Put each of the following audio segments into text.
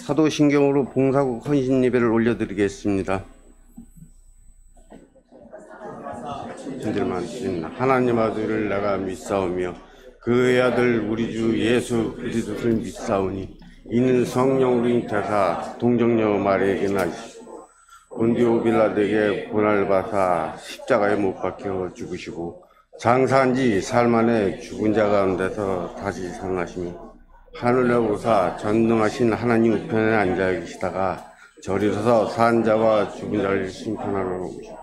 사도신경으로 봉사국 헌신 예배를 올려드리겠습니다. 하나님 아들을 내가 믿사오며 그의 아들 우리 주 예수 그리스도를 믿사오니 이는 성령으로 잉태사 동정녀 마리아에게 나시고 본디오 빌라도에게 고난을 받아 십자가에 못 박혀 죽으시고 장사한 지 사흘 만에 죽은 자 가운데서 다시 살아나시며 하늘에 오사 전능하신 하나님 우편에 앉아 계시다가 저리서서 산 자와 죽은 자를 심판하러 오시고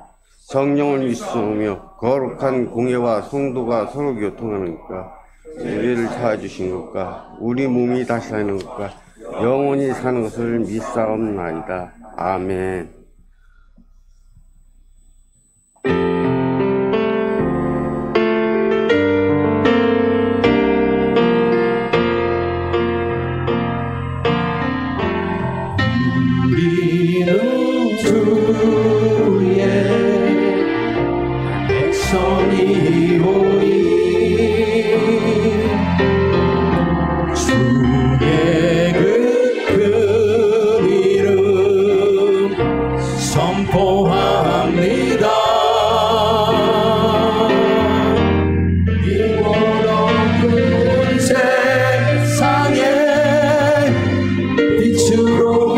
성령을 믿으며 거룩한 공예와 성도가 서로 교통하는 것과 우리를 찾아주신 것과 우리 몸이 다시 사는 것과 영원히 사는 것을 믿사옵나이다. 아멘. 우리는 주의 백성이오니 주의 그 이름 선포합니다. 이 어두운 세상에 빛으로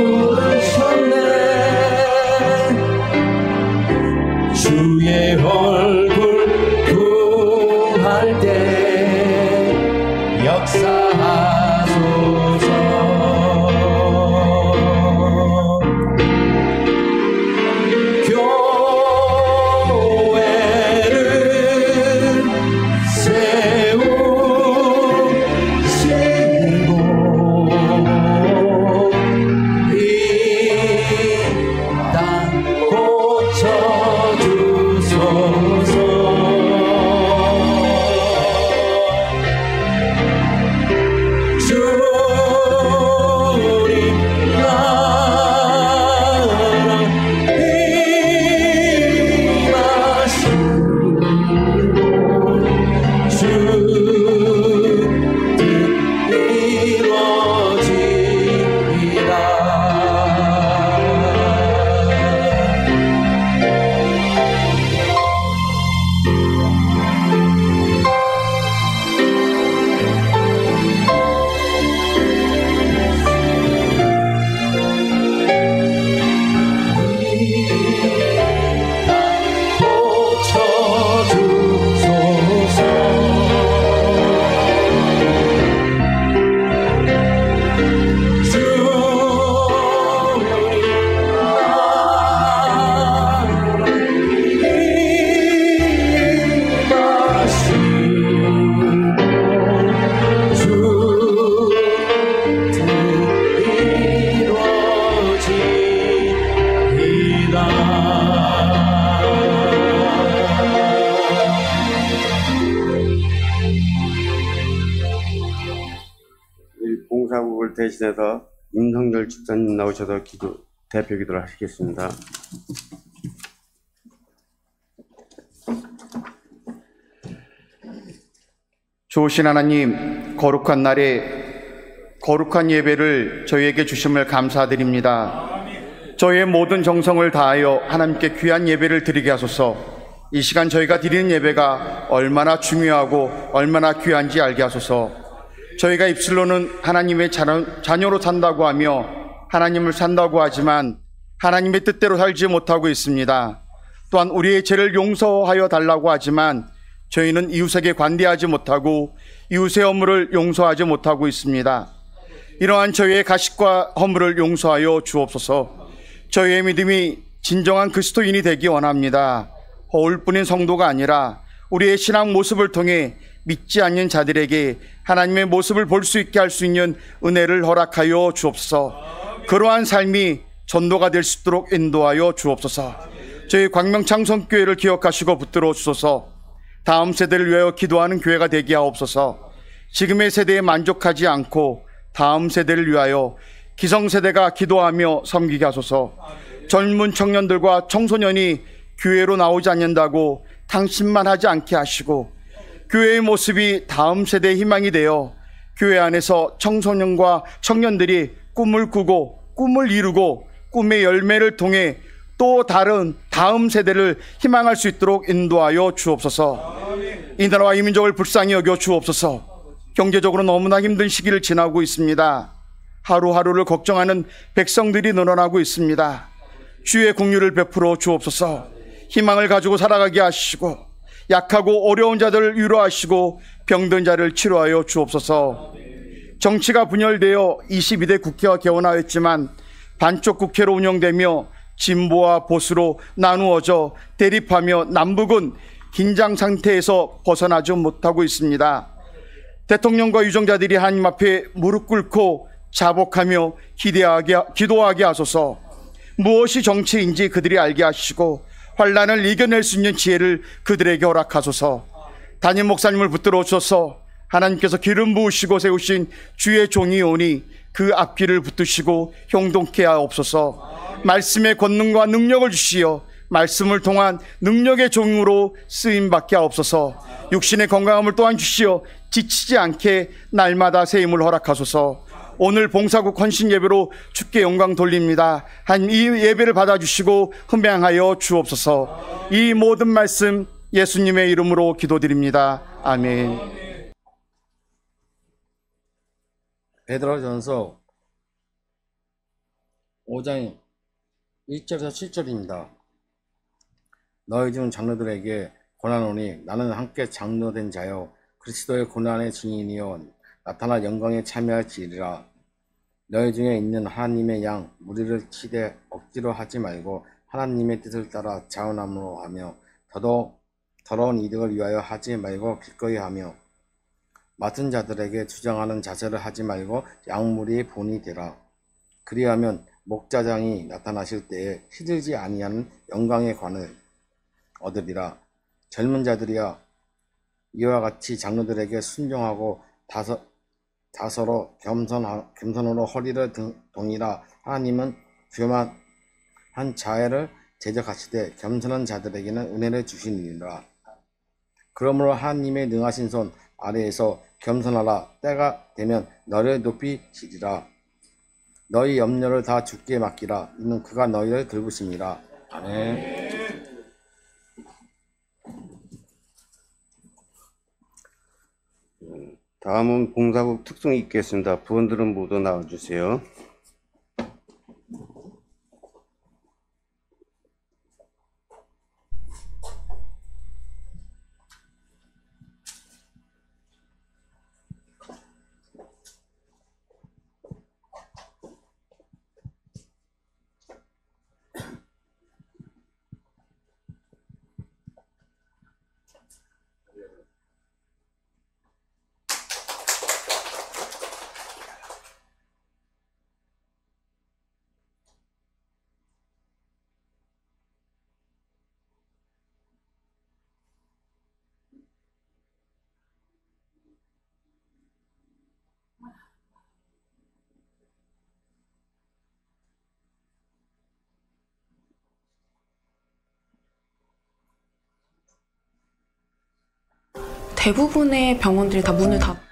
주의 얼굴 구할 때 역사하소서. 교회를 세우시고 이 땅 고쳐주소서. 주님 나라 임하시고 주 뜻 이루어지리라. 봉사국을 대신해서 임성결 집사님 나오셔서 대표 기도를 하시겠습니다. 좋으신 하나님, 거룩한 날에 거룩한 예배를 저희에게 주심을 감사드립니다. 저희의 모든 정성을 다하여 하나님께 귀한 예배를 드리게 하소서. 이 시간 저희가 드리는 예배가 얼마나 중요하고 얼마나 귀한지 알게 하소서. 저희가 입술로는 하나님의 자녀로 산다고 하며 하나님을 산다고 하지만 하나님의 뜻대로 살지 못하고 있습니다. 또한 우리의 죄를 용서하여 달라고 하지만 저희는 이웃에게 관대하지 못하고 이웃의 허물을 용서하지 못하고 있습니다. 이러한 저희의 가식과 허물을 용서하여 주옵소서. 저희의 믿음이 진정한 그리스도인이 되기 원합니다. 허울뿐인 성도가 아니라 우리의 신앙 모습을 통해 믿지 않는 자들에게 하나님의 모습을 볼 수 있게 할 수 있는 은혜를 허락하여 주옵소서. 그러한 삶이 전도가 될 수 있도록 인도하여 주옵소서. 저희 광명창성교회를 기억하시고 붙들어 주소서. 다음 세대를 위하여 기도하는 교회가 되게 하옵소서. 지금의 세대에 만족하지 않고 다음 세대를 위하여 기성세대가 기도하며 섬기게 하소서. 젊은 청년들과 청소년이 교회로 나오지 않는다고 당신만 하지 않게 하시고 교회의 모습이 다음 세대의 희망이 되어 교회 안에서 청소년과 청년들이 꿈을 꾸고 꿈을 이루고 꿈의 열매를 통해 또 다음 세대를 희망할 수 있도록 인도하여 주옵소서. 이 나라와 이 민족을 불쌍히 여겨 주옵소서. 경제적으로 너무나 힘든 시기를 지나고 있습니다. 하루하루를 걱정하는 백성들이 늘어나고 있습니다. 주의 긍휼을 베풀어 주옵소서. 희망을 가지고 살아가게 하시고 약하고 어려운 자들을 위로하시고 병든 자를 치료하여 주옵소서. 정치가 분열되어 22대 국회가 개원하였지만 반쪽 국회로 운영되며 진보와 보수로 나누어져 대립하며 남북은 긴장 상태에서 벗어나지 못하고 있습니다. 대통령과 유정자들이 하나님 앞에 무릎 꿇고 자복하며 기도하게 하소서. 무엇이 정치인지 그들이 알게 하시고 환난을 이겨낼 수 있는 지혜를 그들에게 허락하소서. 담임 목사님을 붙들어 주셔서 하나님께서 기름 부으시고 세우신 주의 종이 오니 그 앞길을 붙드시고 형통케 하옵소서. 말씀의 권능과 능력을 주시어 말씀을 통한 능력의 종으로 쓰임받게 하옵소서. 육신의 건강함을 또한 주시어 지치지 않게 날마다 새 힘을 허락하소서. 오늘 봉사국 헌신 예배로 주께 영광 돌립니다. 이 예배를 받아주시고 흠양하여 주옵소서. 이 모든 말씀 예수님의 이름으로 기도드립니다. 아멘. 베드로전서 5장 1절에서 7절입니다. 너희 중 장로들에게 고난오니 나는 함께 장로된 자요 그리스도의 고난의 증인이요 나타날 영광에 참여할지니라. 너희 중에 있는 하나님의 양 무리를 치되 억지로 하지 말고 하나님의 뜻을 따라 자원함으로 하며 더더욱 더러운 이득을 위하여 하지 말고 기꺼이 하며 맡은 자들에게 주장하는 자세를 하지 말고 양무리의 본이 되라. 그리하면 목자장이 나타나실 때에 시들지 아니하는 영광의 관을 얻으리라. 젊은 자들이야 이와 같이 장로들에게 순종하고 다서로 겸손으로 허리를 동이라. 하나님은 교만한 자애를 제적하시되 겸손한 자들에게는 은혜를 주시니라. 그러므로 하나님의 능하신 손 아래에서 겸손하라. 때가 되면 너를 높이시리라. 너희 염려를 다 주께 맡기라. 이는 그가 너희를 돌보심이라. 아멘. 다음은 봉사국 특송이 있겠습니다. 부원들은 모두 나와주세요. 대부분의 병원들이 다 문을 닫고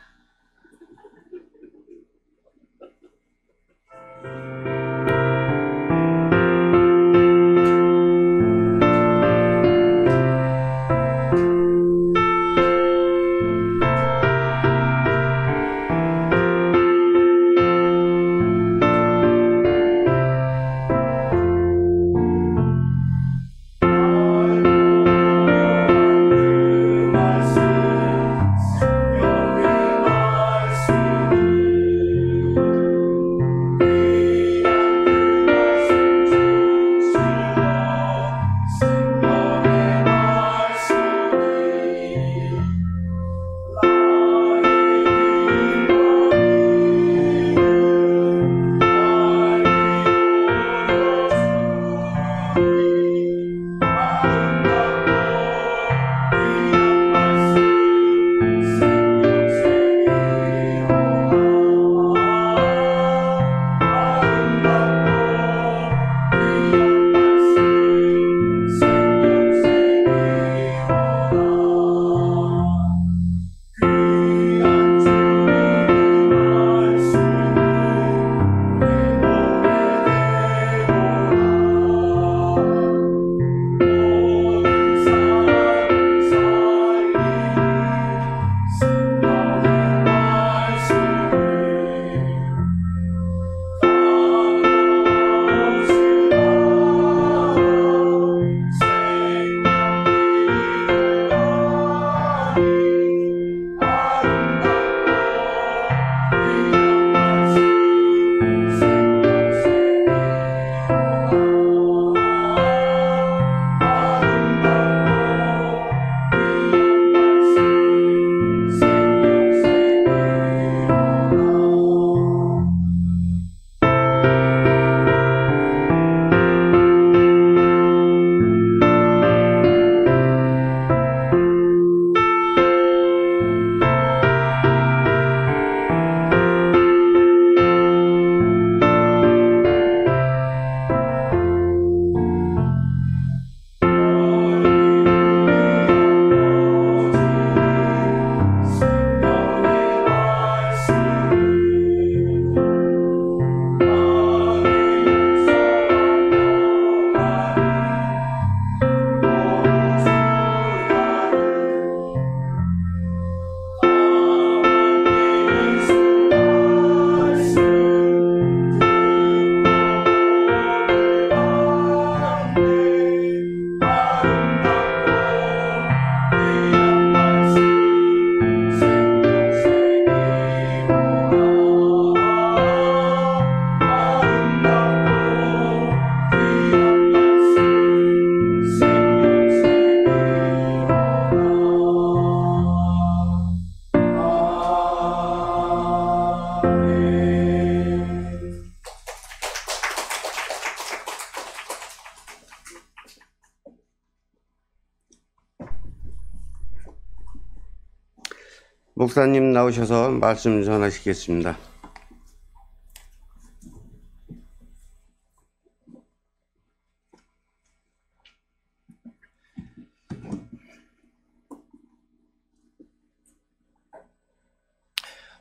목사님 나오셔서 말씀 전하시겠습니다.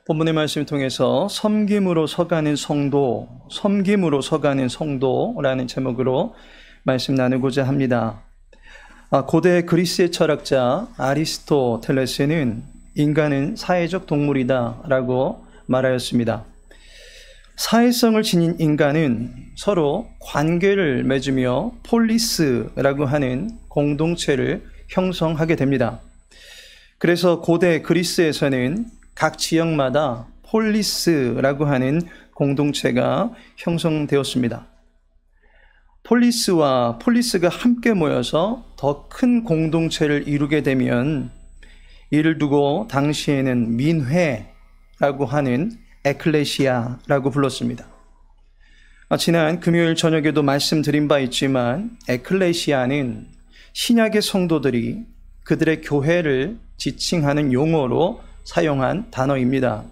본문의 말씀을 통해서 섬김으로 서가는 성도라는 제목으로 말씀 나누고자 합니다. 고대 그리스의 철학자 아리스토텔레스는 인간은 사회적 동물이다 라고 말하였습니다. 사회성을 지닌 인간은 서로 관계를 맺으며 폴리스라고 하는 공동체를 형성하게 됩니다. 그래서 고대 그리스에서는 각 지역마다 폴리스라고 하는 공동체가 형성되었습니다. 폴리스와 폴리스가 함께 모여서 더 큰 공동체를 이루게 되면 이를 두고 당시에는 민회라고 하는 에클레시아라고 불렀습니다. 지난 금요일 저녁에도 말씀드린 바 있지만 에클레시아는 신약의 성도들이 그들의 교회를 지칭하는 용어로 사용한 단어입니다.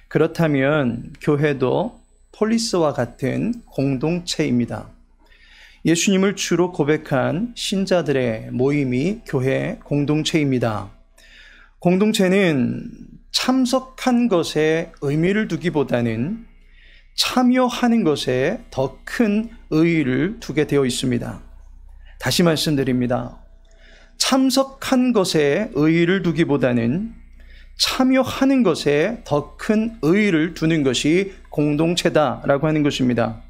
그렇다면 교회도 폴리스와 같은 공동체입니다. 예수님을 주로 고백한 신자들의 모임이 교회 공동체입니다. 공동체는 참석한 것에 의미를 두기보다는 참여하는 것에 더 큰 의의를 두게 되어 있습니다. 다시 말씀드립니다. 참석한 것에 의의를 두기보다는 참여하는 것에 더 큰 의의를 두는 것이 공동체다라고 하는 것입니다.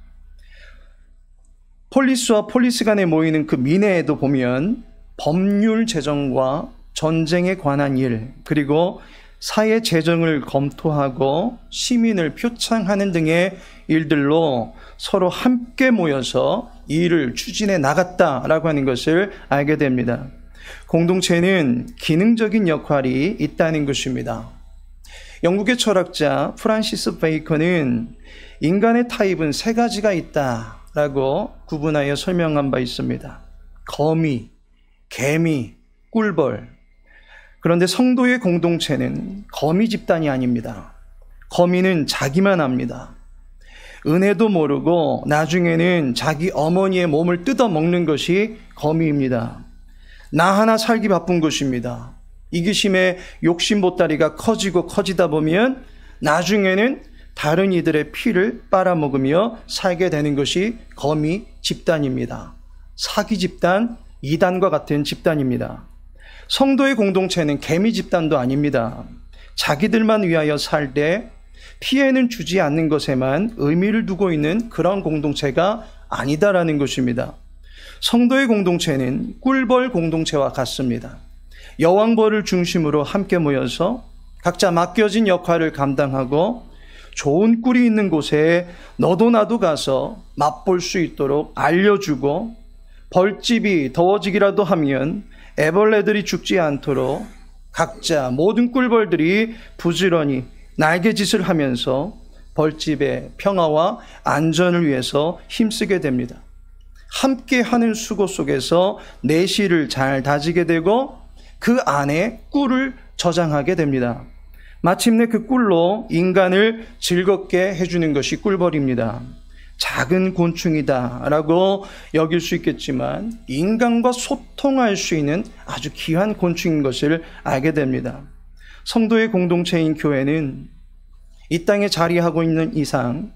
폴리스와 폴리스 간에 모이는 그 민회에도 보면 법률 제정과 전쟁에 관한 일, 그리고 사회 재정을 검토하고 시민을 표창하는 등의 일들로 서로 함께 모여서 일을 추진해 나갔다라고 하는 것을 알게 됩니다. 공동체는 기능적인 역할이 있다는 것입니다. 영국의 철학자 프란시스 베이컨은 인간의 타입은 세 가지가 있다라고 구분하여 설명한 바 있습니다. 거미, 개미, 꿀벌. 그런데 성도의 공동체는 거미 집단이 아닙니다. 거미는 자기만 압니다. 은혜도 모르고 나중에는 자기 어머니의 몸을 뜯어먹는 것이 거미입니다. 나 하나 살기 바쁜 것입니다. 이기심에 욕심 보따리가 커지다 보면 나중에는 다른 이들의 피를 빨아먹으며 살게 되는 것이 거미 집단입니다. 사기 집단, 이단과 같은 집단입니다. 성도의 공동체는 개미 집단도 아닙니다. 자기들만 위하여 살 때 피해는 주지 않는 것에만 의미를 두고 있는 그런 공동체가 아니다라는 것입니다. 성도의 공동체는 꿀벌 공동체와 같습니다. 여왕벌을 중심으로 함께 모여서 각자 맡겨진 역할을 감당하고 좋은 꿀이 있는 곳에 너도 나도 가서 맛볼 수 있도록 알려주고, 벌집이 더워지기라도 하면 애벌레들이 죽지 않도록 각자 모든 꿀벌들이 부지런히 날개짓을 하면서 벌집의 평화와 안전을 위해서 힘쓰게 됩니다. 함께 하는 수고 속에서 내실을 잘 다지게 되고 그 안에 꿀을 저장하게 됩니다. 마침내 그 꿀로 인간을 즐겁게 해주는 것이 꿀벌입니다. 작은 곤충이다 라고 여길 수 있겠지만 인간과 소통할 수 있는 아주 귀한 곤충인 것을 알게 됩니다. 성도의 공동체인 교회는 이 땅에 자리하고 있는 이상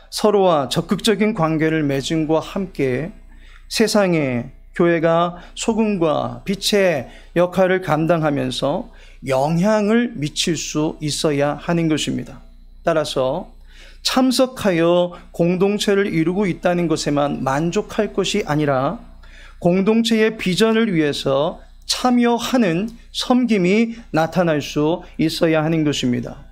서로와 적극적인 관계를 맺음과 함께 세상에 교회가 소금과 빛의 역할을 감당하면서 영향을 미칠 수 있어야 하는 것입니다. 따라서 참석하여 공동체를 이루고 있다는 것에만 만족할 것이 아니라 공동체의 비전을 위해서 참여하는 섬김이 나타날 수 있어야 하는 것입니다.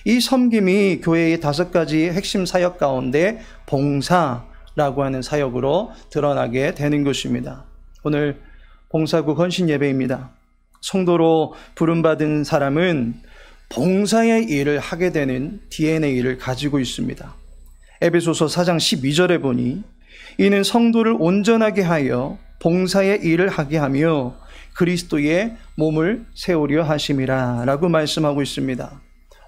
이 섬김이 교회의 5가지 핵심 사역 가운데 봉사라고 하는 사역으로 드러나게 되는 것입니다. 오늘 봉사국 헌신 예배입니다. 성도로 부름받은 사람은 봉사의 일을 하게 되는 DNA를 가지고 있습니다. 에베소서 4장 12절에 보니 이는 성도를 온전하게 하여 봉사의 일을 하게 하며 그리스도의 몸을 세우려 하심이라 라고 말씀하고 있습니다.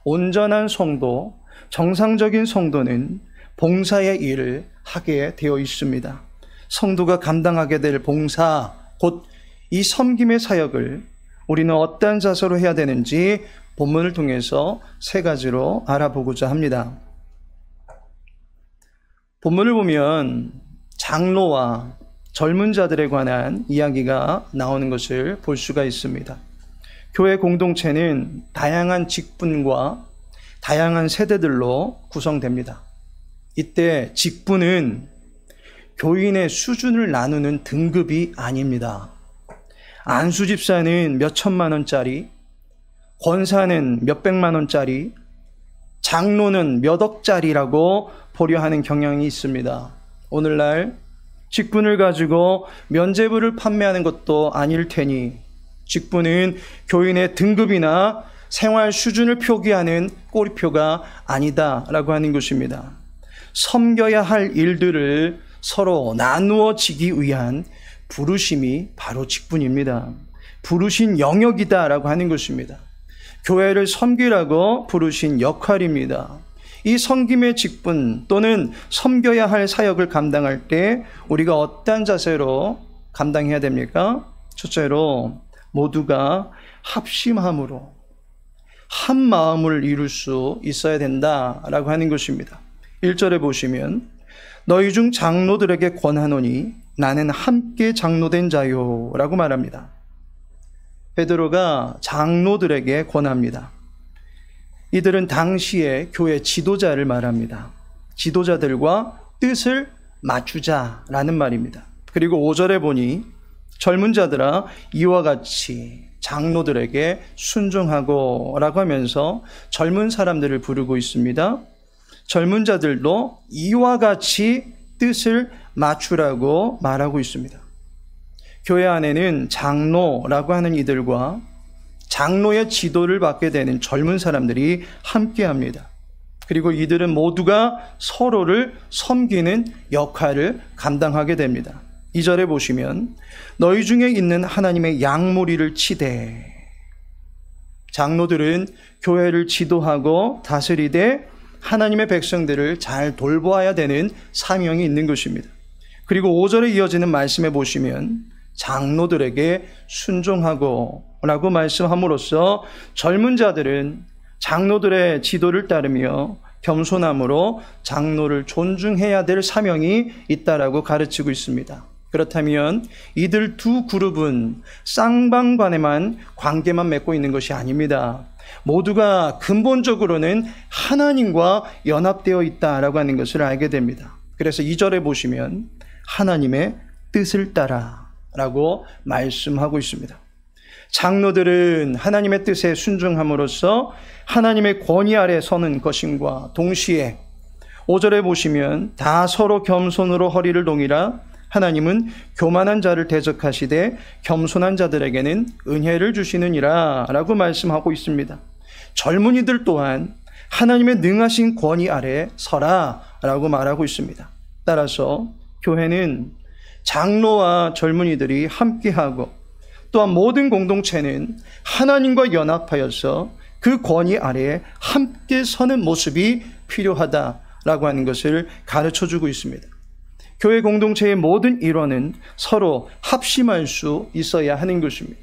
온전한 성도, 정상적인 성도는 봉사의 일을 하게 되어 있습니다. 성도가 감당하게 될 봉사, 곧 이 섬김의 사역을 우리는 어떠한 자세로 해야 되는지 본문을 통해서 세 가지로 알아보고자 합니다. 본문을 보면 장로와 젊은 자들에 관한 이야기가 나오는 것을 볼 수가 있습니다. 교회 공동체는 다양한 직분과 다양한 세대들로 구성됩니다. 이때 직분은 교인의 수준을 나누는 등급이 아닙니다. 안수 집사는 몇 천만 원짜리, 권사는 몇 백만 원짜리, 장로는 몇 억짜리라고 보려 하는 경향이 있습니다. 오늘날 직분을 가지고 면죄부를 판매하는 것도 아닐 테니 직분은 교인의 등급이나 생활 수준을 표기하는 꼬리표가 아니다라고 하는 것입니다. 섬겨야 할 일들을 서로 나누어지기 위한 부르심이 바로 직분입니다. 부르신 영역이다라고 하는 것입니다. 교회를 섬기라고 부르신 역할입니다. 이 섬김의 직분 또는 섬겨야 할 사역을 감당할 때 우리가 어떤 자세로 감당해야 됩니까? 첫째로 모두가 합심함으로 한 마음을 이룰 수 있어야 된다라고 하는 것입니다. 1절에 보시면 너희 중 장로들에게 권하노니 나는 함께 장로된 자요 라고 말합니다. 베드로가 장로들에게 권합니다. 이들은 당시의 교회 지도자를 말합니다. 지도자들과 뜻을 맞추자라는 말입니다. 그리고 5절에 보니 젊은 자들아 이와 같이 장로들에게 순종하고 라고 하면서 젊은 사람들을 부르고 있습니다. 젊은 자들도 이와 같이 뜻을 맞추라고 말하고 있습니다. 교회 안에는 장로라고 하는 이들과 장로의 지도를 받게 되는 젊은 사람들이 함께합니다. 그리고 이들은 모두가 서로를 섬기는 역할을 감당하게 됩니다. 2절에 보시면 너희 중에 있는 하나님의 양무리를 치되 장로들은 교회를 지도하고 다스리되 하나님의 백성들을 잘 돌보아야 되는 사명이 있는 것입니다. 그리고 5절에 이어지는 말씀에 보시면 장로들에게 순종하고 라고 말씀함으로써 젊은 자들은 장로들의 지도를 따르며 겸손함으로 장로를 존중해야 될 사명이 있다라고 가르치고 있습니다. 그렇다면 이들 두 그룹은 쌍방간에만 관계만 맺고 있는 것이 아닙니다. 모두가 근본적으로는 하나님과 연합되어 있다라고 하는 것을 알게 됩니다. 그래서 2절에 보시면 하나님의 뜻을 따라 라고 말씀하고 있습니다. 장로들은 하나님의 뜻에 순종함으로써 하나님의 권위 아래 서는 것임과 동시에 5절에 보시면 다 서로 겸손으로 허리를 동이라 하나님은 교만한 자를 대적하시되 겸손한 자들에게는 은혜를 주시느니라 라고 말씀하고 있습니다. 젊은이들 또한 하나님의 능하신 권위 아래 서라 라고 말하고 있습니다. 따라서 교회는 장로와 젊은이들이 함께하고 또한 모든 공동체는 하나님과 연합하여서 그 권위 아래에 함께 서는 모습이 필요하다라고 하는 것을 가르쳐주고 있습니다. 교회 공동체의 모든 일원은 서로 합심할 수 있어야 하는 것입니다.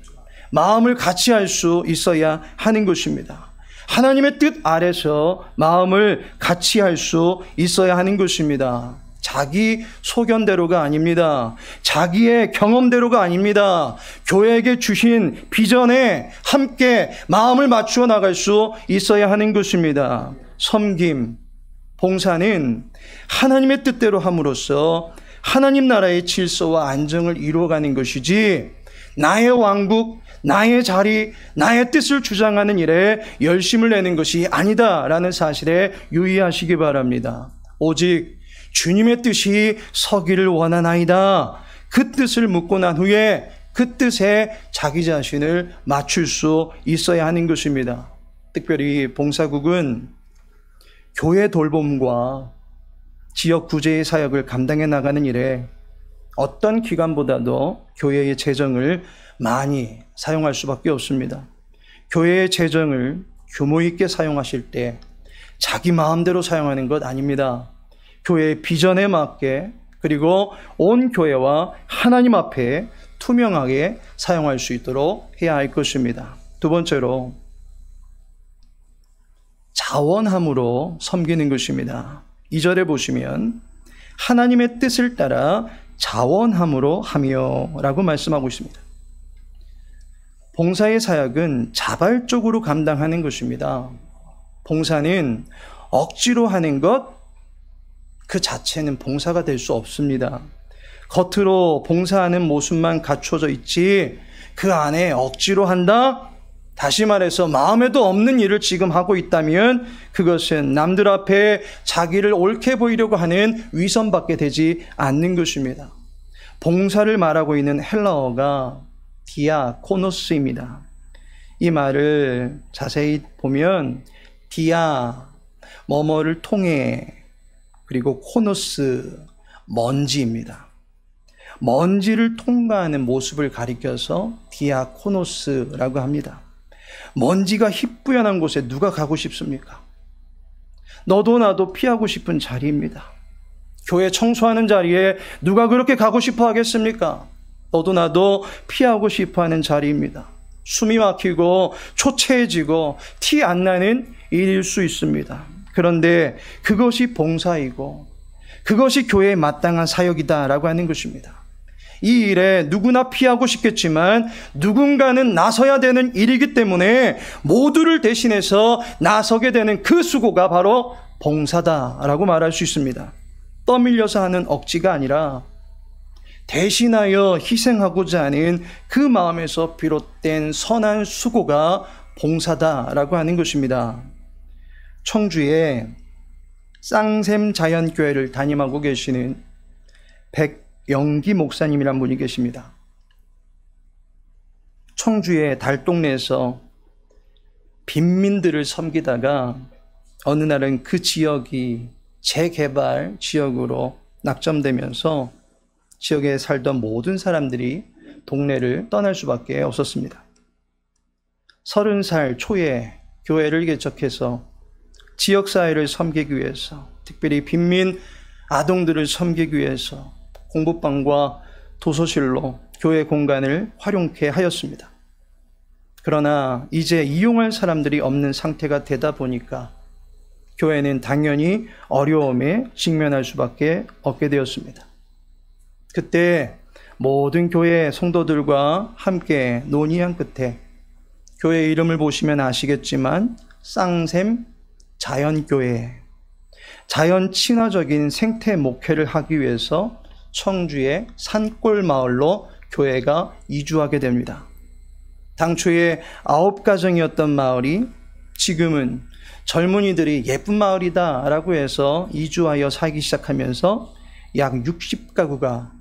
마음을 같이 할 수 있어야 하는 것입니다. 하나님의 뜻 아래서 마음을 같이 할 수 있어야 하는 것입니다. 자기 소견대로가 아닙니다. 자기의 경험대로가 아닙니다. 교회에게 주신 비전에 함께 마음을 맞추어 나갈 수 있어야 하는 것입니다. 섬김, 봉사는 하나님의 뜻대로 함으로써 하나님 나라의 질서와 안정을 이루어가는 것이지 나의 왕국, 나의 자리, 나의 뜻을 주장하는 일에 열심을 내는 것이 아니다라는 사실에 유의하시기 바랍니다. 오직 주님의 뜻이 서기를 원하나이다. 그 뜻을 묻고 난 후에 그 뜻에 자기 자신을 맞출 수 있어야 하는 것입니다. 특별히 봉사국은 교회 돌봄과 지역 구제의 사역을 감당해 나가는 일에 어떤 기관보다도 교회의 재정을 많이 사용할 수밖에 없습니다. 교회의 재정을 규모 있게 사용하실 때 자기 마음대로 사용하는 것 아닙니다. 교회의 비전에 맞게, 그리고 온 교회와 하나님 앞에 투명하게 사용할 수 있도록 해야 할 것입니다. 두 번째로, 자원함으로 섬기는 것입니다. 2절에 보시면 하나님의 뜻을 따라 자원함으로 하며 라고 말씀하고 있습니다. 봉사의 사역은 자발적으로 감당하는 것입니다. 봉사는 억지로 하는 것 그 자체는 봉사가 될 수 없습니다. 겉으로 봉사하는 모습만 갖춰져 있지 그 안에 억지로 한다? 다시 말해서 마음에도 없는 일을 지금 하고 있다면 그것은 남들 앞에 자기를 옳게 보이려고 하는 위선밖에 되지 않는 것입니다. 봉사를 말하고 있는 헬라어가 디아코노스입니다. 이 말을 자세히 보면 디아, 뭐뭐를 통해, 그리고 코노스, 먼지입니다. 먼지를 통과하는 모습을 가리켜서 디아코노스라고 합니다. 먼지가 희뿌연한 곳에 누가 가고 싶습니까? 너도 나도 피하고 싶은 자리입니다. 교회 청소하는 자리에 누가 그렇게 가고 싶어 하겠습니까? 너도 나도 피하고 싶어 하는 자리입니다. 숨이 막히고 초췌해지고 티 안 나는 일일 수 있습니다. 그런데 그것이 봉사이고 그것이 교회에 마땅한 사역이다라고 하는 것입니다. 이 일에 누구나 피하고 싶겠지만 누군가는 나서야 되는 일이기 때문에 모두를 대신해서 나서게 되는 그 수고가 바로 봉사다라고 말할 수 있습니다. 떠밀려서 하는 억지가 아니라 대신하여 희생하고자 하는 그 마음에서 비롯된 선한 수고가 봉사다라고 하는 것입니다. 청주에 쌍샘 자연교회를 담임하고 계시는 백영기 목사님이란 분이 계십니다. 청주의 달동네에서 빈민들을 섬기다가 어느 날은 그 지역이 재개발 지역으로 낙점되면서 지역에 살던 모든 사람들이 동네를 떠날 수밖에 없었습니다. 30살 초에 교회를 개척해서 지역사회를 섬기기 위해서, 특별히 빈민 아동들을 섬기기 위해서 공부방과 도서실로 교회 공간을 활용케 하였습니다. 그러나 이제 이용할 사람들이 없는 상태가 되다 보니까 교회는 당연히 어려움에 직면할 수밖에 없게 되었습니다. 그때 모든 교회 성도들과 함께 논의한 끝에 교회 이름을 보시면 아시겠지만 쌍샘 자연교회, 자연 친화적인 생태 목회를 하기 위해서 청주의 산골 마을로 교회가 이주하게 됩니다. 당초에 9가정이었던 마을이 지금은 젊은이들이 예쁜 마을이다 라고 해서 이주하여 살기 시작하면서 약 60가구가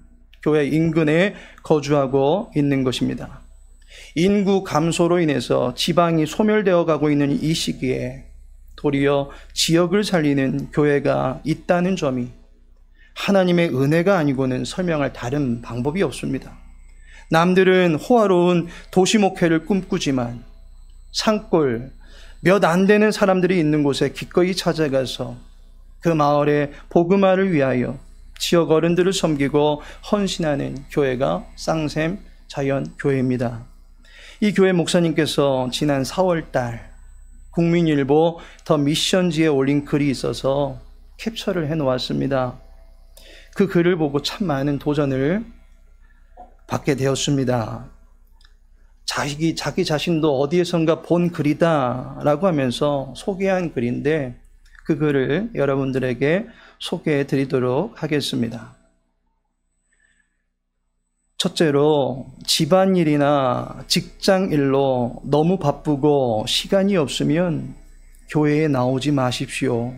교회 인근에 거주하고 있는 것입니다. 인구 감소로 인해서 지방이 소멸되어 가고 있는 이 시기에 도리어 지역을 살리는 교회가 있다는 점이 하나님의 은혜가 아니고는 설명할 다른 방법이 없습니다. 남들은 호화로운 도시 목회를 꿈꾸지만 산골 몇 안 되는 사람들이 있는 곳에 기꺼이 찾아가서 그 마을의 복음화를 위하여 지역 어른들을 섬기고 헌신하는 교회가 쌍샘 자연교회입니다. 이 교회 목사님께서 지난 4월달 국민일보 더 미션지에 올린 글이 있어서 캡처를 해놓았습니다. 그 글을 보고 참 많은 도전을 받게 되었습니다. 자기 자신도 어디에선가 본 글이다 라고 하면서 소개한 글인데 그 글을 여러분들에게 소개해 드리도록 하겠습니다. 첫째로, 집안일이나 직장일로 너무 바쁘고 시간이 없으면 교회에 나오지 마십시오.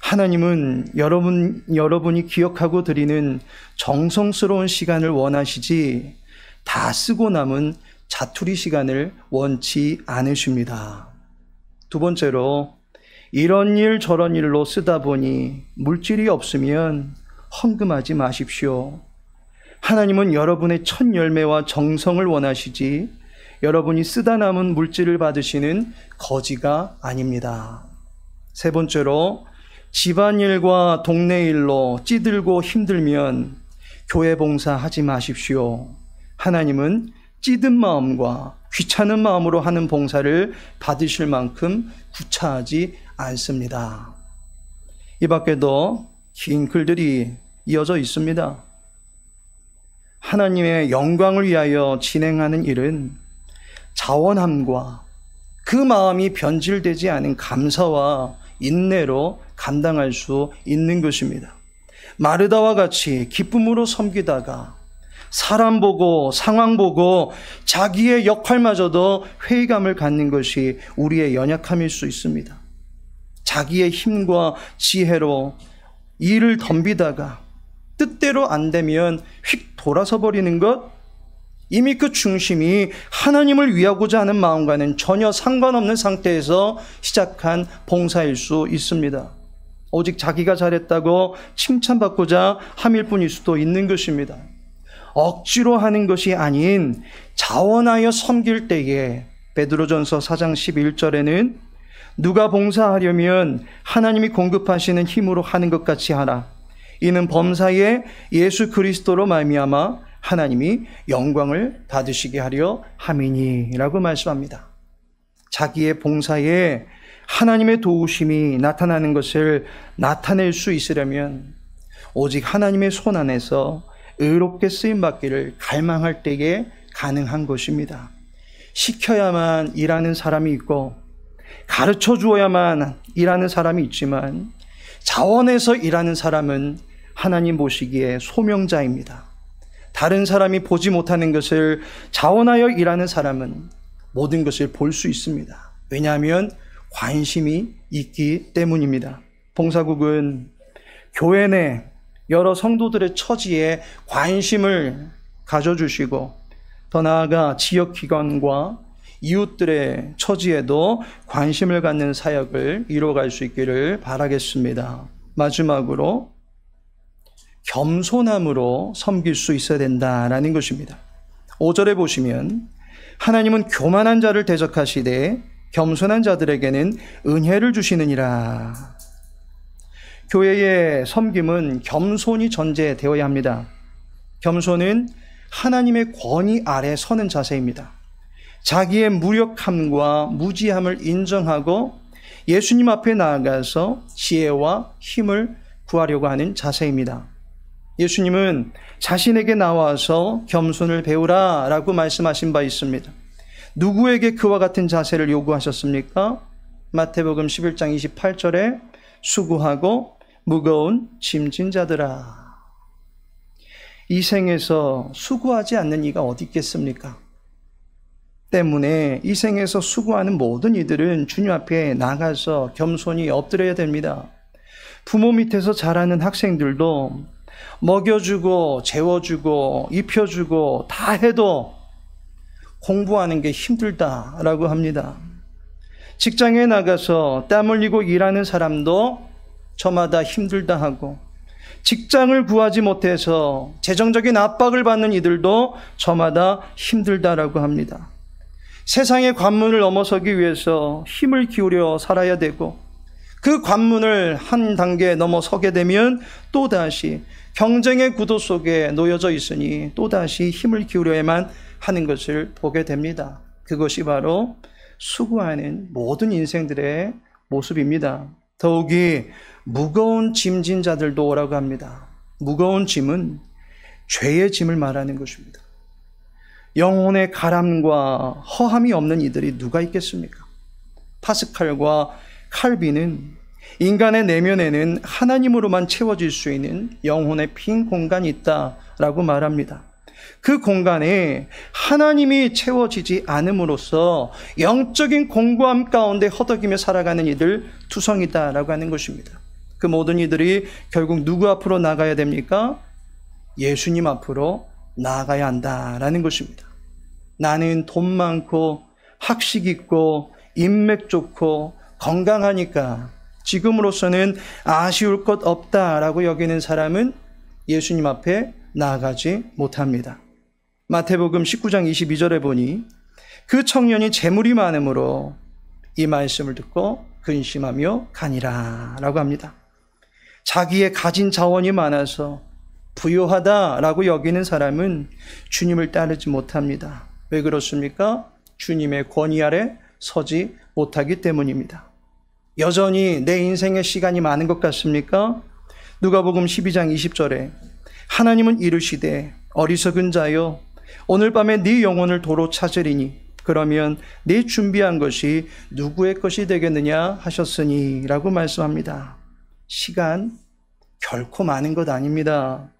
하나님은 여러분이 기억하고 드리는 정성스러운 시간을 원하시지 다 쓰고 남은 자투리 시간을 원치 않으십니다. 두 번째로, 이런 일 저런 일로 쓰다 보니 물질이 없으면 헌금하지 마십시오. 하나님은 여러분의 첫 열매와 정성을 원하시지 여러분이 쓰다 남은 물질을 받으시는 거지가 아닙니다. 세 번째로, 집안일과 동네 일로 찌들고 힘들면 교회 봉사하지 마십시오. 하나님은 찌든 마음과 귀찮은 마음으로 하는 봉사를 받으실 만큼 구차하지 않습니다. 이 밖에도 긴 글들이 이어져 있습니다. 하나님의 영광을 위하여 진행하는 일은 자원함과 그 마음이 변질되지 않은 감사와 인내로 감당할 수 있는 것입니다. 마르다와 같이 기쁨으로 섬기다가 사람 보고 상황 보고 자기의 역할마저도 회의감을 갖는 것이 우리의 연약함일 수 있습니다. 자기의 힘과 지혜로 일을 덤비다가 뜻대로 안 되면 휙 돌아서 버리는 것, 이미 그 중심이 하나님을 위하고자 하는 마음과는 전혀 상관없는 상태에서 시작한 봉사일 수 있습니다. 오직 자기가 잘했다고 칭찬받고자 함일 뿐일 수도 있는 것입니다. 억지로 하는 것이 아닌 자원하여 섬길 때에 베드로전서 4장 11절에는 누가 봉사하려면 하나님이 공급하시는 힘으로 하는 것 같이 하라. 이는 범사에 예수 그리스도로 말미암아 하나님이 영광을 받으시게 하려 함이니라고 말씀합니다. 자기의 봉사에 하나님의 도우심이 나타나는 것을 나타낼 수 있으려면 오직 하나님의 손 안에서 의롭게 쓰임받기를 갈망할 때에 가능한 것입니다. 시켜야만 일하는 사람이 있고 가르쳐 주어야만 일하는 사람이 있지만 자원해서 일하는 사람은 하나님 보시기에 소명자입니다. 다른 사람이 보지 못하는 것을 자원하여 일하는 사람은 모든 것을 볼 수 있습니다. 왜냐하면 관심이 있기 때문입니다. 봉사국은 교회 내 여러 성도들의 처지에 관심을 가져주시고 더 나아가 지역기관과 이웃들의 처지에도 관심을 갖는 사역을 이루어갈 수 있기를 바라겠습니다. 마지막으로 겸손함으로 섬길 수 있어야 된다라는 것입니다. 5절에 보시면 하나님은 교만한 자를 대적하시되 겸손한 자들에게는 은혜를 주시느니라. 교회의 섬김은 겸손이 전제되어야 합니다. 겸손은 하나님의 권위 아래 서는 자세입니다. 자기의 무력함과 무지함을 인정하고 예수님 앞에 나아가서 지혜와 힘을 구하려고 하는 자세입니다. 예수님은 자신에게 나와서 겸손을 배우라 라고 말씀하신 바 있습니다. 누구에게 그와 같은 자세를 요구하셨습니까? 마태복음 11장 28절에 수고하고 무거운 짐진 자들아. 이 생에서 수고하지 않는 이가 어디 있겠습니까? 때문에 이 생에서 수고하는 모든 이들은 주님 앞에 나가서 겸손히 엎드려야 됩니다. 부모 밑에서 자라는 학생들도 먹여주고 재워주고 입혀주고 다 해도 공부하는 게 힘들다라고 합니다. 직장에 나가서 땀 흘리고 일하는 사람도 저마다 힘들다 하고 직장을 구하지 못해서 재정적인 압박을 받는 이들도 저마다 힘들다라고 합니다. 세상의 관문을 넘어서기 위해서 힘을 기울여 살아야 되고 그 관문을 한 단계 넘어서게 되면 또다시 경쟁의 구도 속에 놓여져 있으니 또다시 힘을 기울여야만 하는 것을 보게 됩니다. 그것이 바로 수고하는 모든 인생들의 모습입니다. 더욱이 무거운 짐진 자들도 오라고 합니다. 무거운 짐은 죄의 짐을 말하는 것입니다. 영혼의 가람과 허함이 없는 이들이 누가 있겠습니까? 파스칼과 칼빈은 인간의 내면에는 하나님으로만 채워질 수 있는 영혼의 빈 공간이 있다라고 말합니다. 그 공간에 하나님이 채워지지 않음으로써 영적인 공고함 가운데 허덕이며 살아가는 이들 투성이다라고 하는 것입니다. 그 모든 이들이 결국 누구 앞으로 나가야 됩니까? 예수님 앞으로 나아가야 한다라는 것입니다. 나는 돈 많고 학식 있고 인맥 좋고 건강하니까 지금으로서는 아쉬울 것 없다라고 여기는 사람은 예수님 앞에 나아가지 못합니다. 마태복음 19장 22절에 보니 그 청년이 재물이 많으므로 이 말씀을 듣고 근심하며 가니라 라고 합니다. 자기의 가진 자원이 많아서 부유하다라고 여기는 사람은 주님을 따르지 못합니다. 왜 그렇습니까? 주님의 권위 아래 서지 못하기 때문입니다. 여전히 내 인생에 시간이 많은 것 같습니까? 누가복음 12장 20절에 하나님은 이르시되 어리석은 자여 오늘 밤에 네 영혼을 도로 찾으리니 그러면 네 준비한 것이 누구의 것이 되겠느냐 하셨으니 라고 말씀합니다. 시간 결코 많은 것 아닙니다.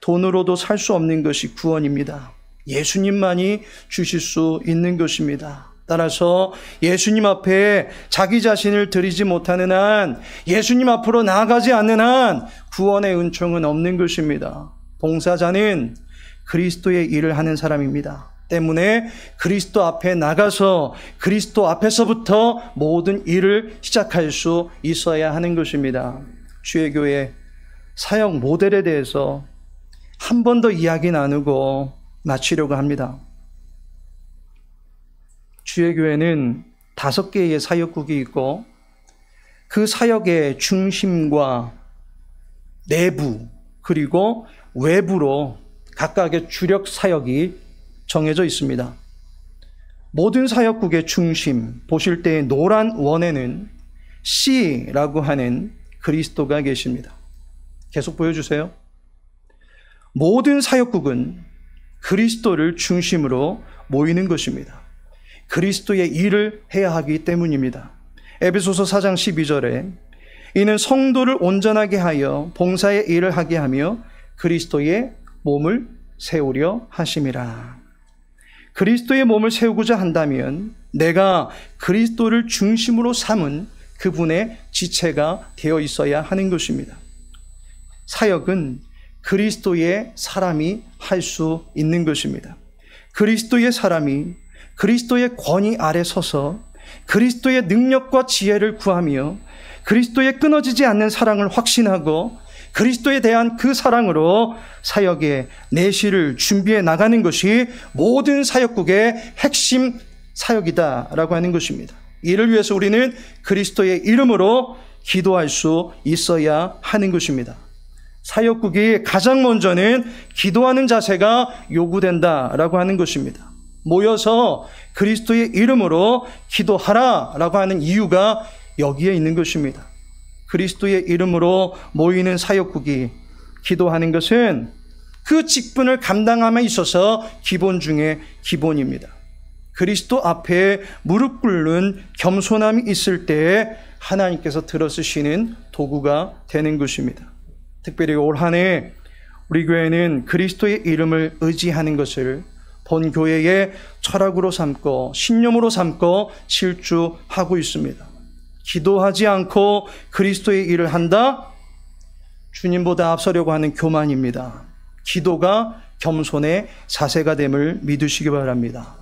돈으로도 살 수 없는 것이 구원입니다. 예수님만이 주실 수 있는 것입니다. 따라서 예수님 앞에 자기 자신을 드리지 못하는 한, 예수님 앞으로 나아가지 않는 한 구원의 은총은 없는 것입니다. 봉사자는 그리스도의 일을 하는 사람입니다. 때문에 그리스도 앞에 나가서 그리스도 앞에서부터 모든 일을 시작할 수 있어야 하는 것입니다. 주의 교회 사역 모델에 대해서 한 번 더 이야기 나누고 마치려고 합니다. 주의 교회는 5개의 사역국이 있고 그 사역의 중심과 내부 그리고 외부로 각각의 주력 사역이 정해져 있습니다. 모든 사역국의 중심, 보실 때 노란 원에는 C라고 하는 그리스도가 계십니다. 계속 보여주세요. 모든 사역국은 그리스도를 중심으로 모이는 것입니다. 그리스도의 일을 해야 하기 때문입니다. 에베소서 4장 12절에 이는 성도를 온전하게 하여 봉사의 일을 하게 하며 그리스도의 몸을 세우려 하심이라. 그리스도의 몸을 세우고자 한다면 내가 그리스도를 중심으로 삼은 그분의 지체가 되어 있어야 하는 것입니다. 사역은 그리스도의 사람이 할 수 있는 것입니다. 그리스도의 사람이 그리스도의 권위 아래 서서 그리스도의 능력과 지혜를 구하며 그리스도의 끊어지지 않는 사랑을 확신하고 그리스도에 대한 그 사랑으로 사역의 내실을 준비해 나가는 것이 모든 사역국의 핵심 사역이다라고 하는 것입니다. 이를 위해서 우리는 그리스도의 이름으로 기도할 수 있어야 하는 것입니다. 사역국이 가장 먼저는 기도하는 자세가 요구된다라고 하는 것입니다. 모여서 그리스도의 이름으로 기도하라라고 하는 이유가 여기에 있는 것입니다. 그리스도의 이름으로 모이는 사역국이 기도하는 것은 그 직분을 감당함에 있어서 기본 중에 기본입니다. 그리스도 앞에 무릎 꿇는 겸손함이 있을 때에 하나님께서 들어쓰시는 도구가 되는 것입니다. 특별히 올 한 해 우리 교회는 그리스도의 이름을 의지하는 것을 본 교회의 철학으로 삼고 신념으로 삼고 실주하고 있습니다. 기도하지 않고 그리스도의 일을 한다? 주님보다 앞서려고 하는 교만입니다. 기도가 겸손의 자세가 됨을 믿으시기 바랍니다.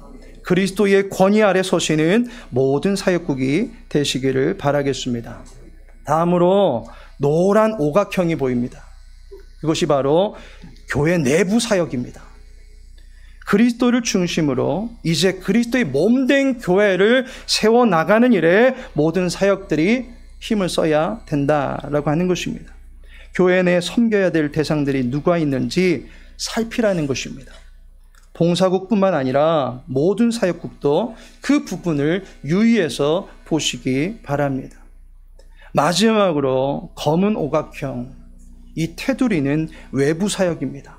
그리스도의 권위 아래 서시는 모든 사역국이 되시기를 바라겠습니다. 다음으로 노란 오각형이 보입니다. 그것이 바로 교회 내부 사역입니다. 그리스도를 중심으로 이제 그리스도의 몸된 교회를 세워나가는 일에 모든 사역들이 힘을 써야 된다라고 하는 것입니다. 교회 내에 섬겨야 될 대상들이 누가 있는지 살피라는 것입니다. 봉사국뿐만 아니라 모든 사역국도 그 부분을 유의해서 보시기 바랍니다. 마지막으로 검은 오각형, 이 테두리는 외부 사역입니다.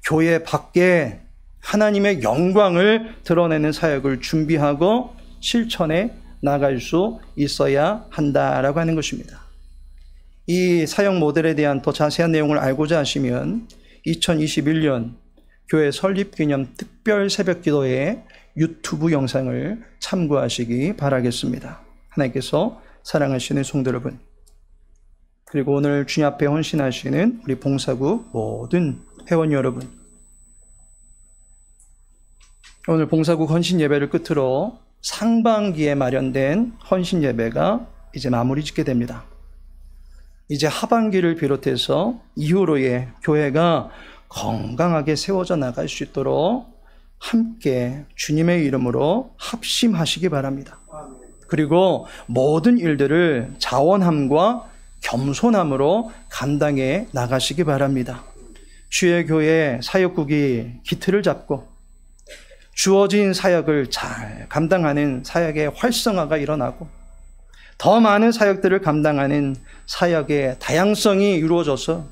교회 밖에 하나님의 영광을 드러내는 사역을 준비하고 실천해 나갈 수 있어야 한다라고 하는 것입니다. 이 사역 모델에 대한 더 자세한 내용을 알고자 하시면 2021년 교회 설립기념 특별 새벽기도의 유튜브 영상을 참고하시기 바라겠습니다. 하나님께서 사랑하시는 성도 여러분, 그리고 오늘 주님 앞에 헌신하시는 우리 봉사국 모든 회원 여러분, 오늘 봉사국 헌신 예배를 끝으로 상반기에 마련된 헌신 예배가 이제 마무리 짓게 됩니다. 이제 하반기를 비롯해서 이후로의 교회가 건강하게 세워져 나갈 수 있도록 함께 주님의 이름으로 합심하시기 바랍니다. 그리고 모든 일들을 자원함과 겸손함으로 감당해 나가시기 바랍니다. 주의 교회 사역국이 기틀을 잡고 주어진 사역을 잘 감당하는 사역의 활성화가 일어나고 더 많은 사역들을 감당하는 사역의 다양성이 이루어져서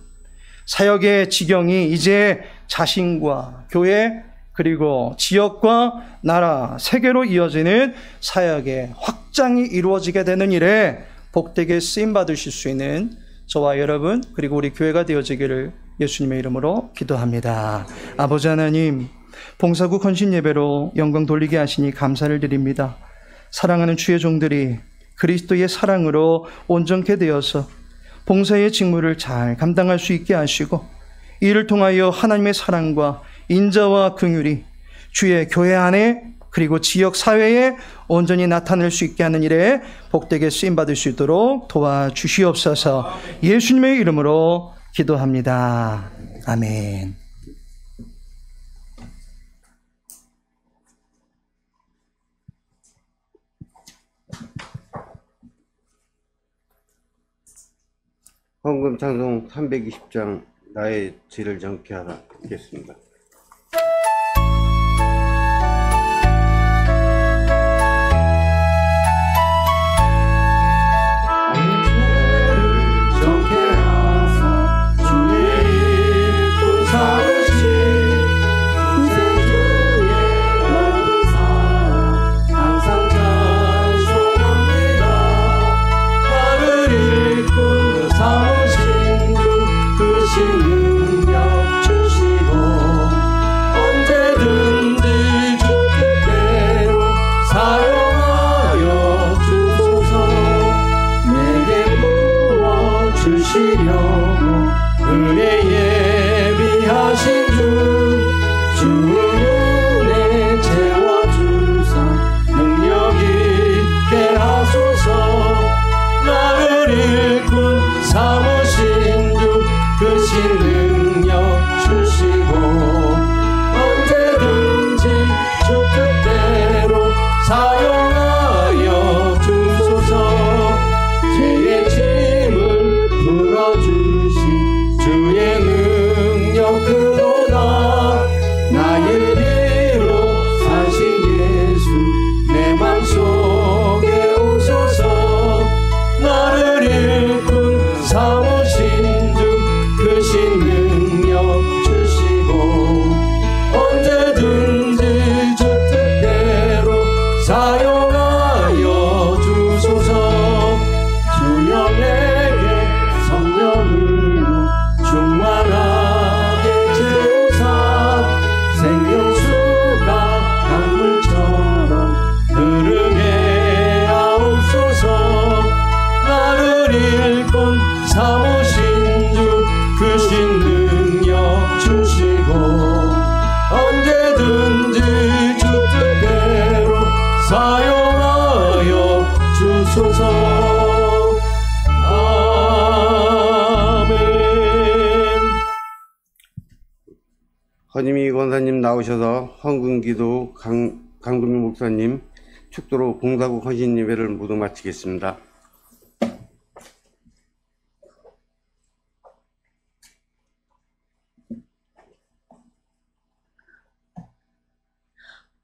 사역의 지경이 이제 자신과 교회 그리고 지역과 나라, 세계로 이어지는 사역의 확장이 이루어지게 되는 일에 복되게 쓰임받으실 수 있는 저와 여러분 그리고 우리 교회가 되어지기를 예수님의 이름으로 기도합니다. 아버지 하나님, 봉사국 헌신 예배로 영광 돌리게 하시니 감사를 드립니다. 사랑하는 주의 종들이 그리스도의 사랑으로 온전케 되어서 봉사의 직무를 잘 감당할 수 있게 하시고 이를 통하여 하나님의 사랑과 인자와 긍휼이 주의 교회 안에 그리고 지역 사회에 온전히 나타낼 수 있게 하는 일에 복되게 쓰임받을 수 있도록 도와주시옵소서. 예수님의 이름으로 기도합니다. 아멘. 헌금 찬송 320장 나의 죄를 정케 하라 읽겠습니다. 허님이 권사님 나오셔서 헌금기도 강금희 목사님 축도로 봉사국 헌신 예배를 모두 마치겠습니다.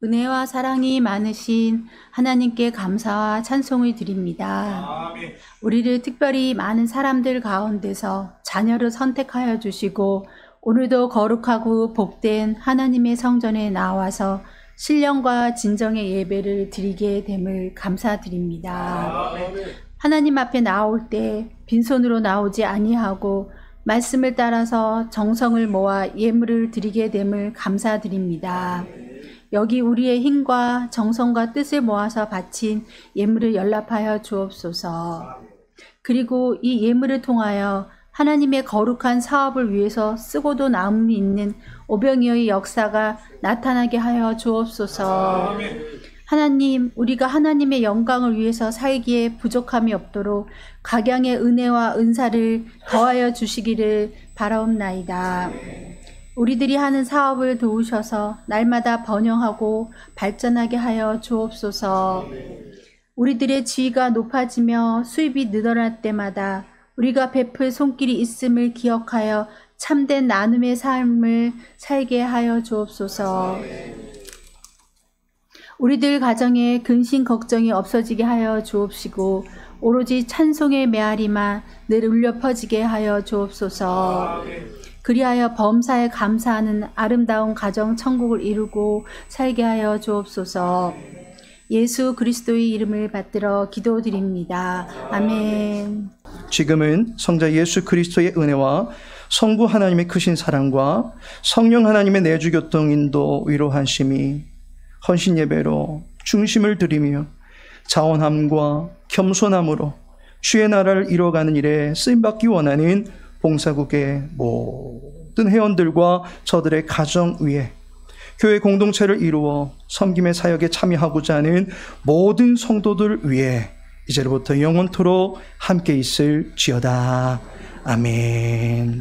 은혜와 사랑이 많으신 하나님께 감사와 찬송을 드립니다. 우리를 특별히 많은 사람들 가운데서 자녀를 선택하여 주시고 오늘도 거룩하고 복된 하나님의 성전에 나와서 신령과 진정의 예배를 드리게 됨을 감사드립니다. 하나님 앞에 나올 때 빈손으로 나오지 아니하고 말씀을 따라서 정성을 모아 예물을 드리게 됨을 감사드립니다. 여기 우리의 힘과 정성과 뜻을 모아서 바친 예물을 연락하여 주옵소서. 그리고 이 예물을 통하여 하나님의 거룩한 사업을 위해서 쓰고도 남음이 있는 오병이어의 역사가 나타나게 하여 주옵소서. 하나님, 우리가 하나님의 영광을 위해서 살기에 부족함이 없도록 각양의 은혜와 은사를 더하여 주시기를 바라옵나이다. 우리들이 하는 사업을 도우셔서 날마다 번영하고 발전하게 하여 주옵소서. 우리들의 지위가 높아지며 수입이 늘어날 때마다 우리가 베풀 손길이 있음을 기억하여 참된 나눔의 삶을 살게 하여 주옵소서. 우리들 가정에 근심 걱정이 없어지게 하여 주옵시고 오로지 찬송의 메아리만 늘 울려 퍼지게 하여 주옵소서. 그리하여 범사에 감사하는 아름다운 가정 천국을 이루고 살게 하여 주옵소서. 예수 그리스도의 이름을 받들어 기도드립니다. 아멘. 지금은 성자 예수 그리스도의 은혜와 성부 하나님의 크신 사랑과 성령 하나님의 내주교통 인도 위로하심이 헌신 예배로 중심을 드리며 자원함과 겸손함으로 주의 나라를 이뤄가는 일에 쓰임받기 원하는 봉사국의 모든 회원들과 저들의 가정 위에 교회 공동체를 이루어 섬김의 사역에 참여하고자 하는 모든 성도들 위에 이제로부터 영원토록 함께 있을지어다. 아멘.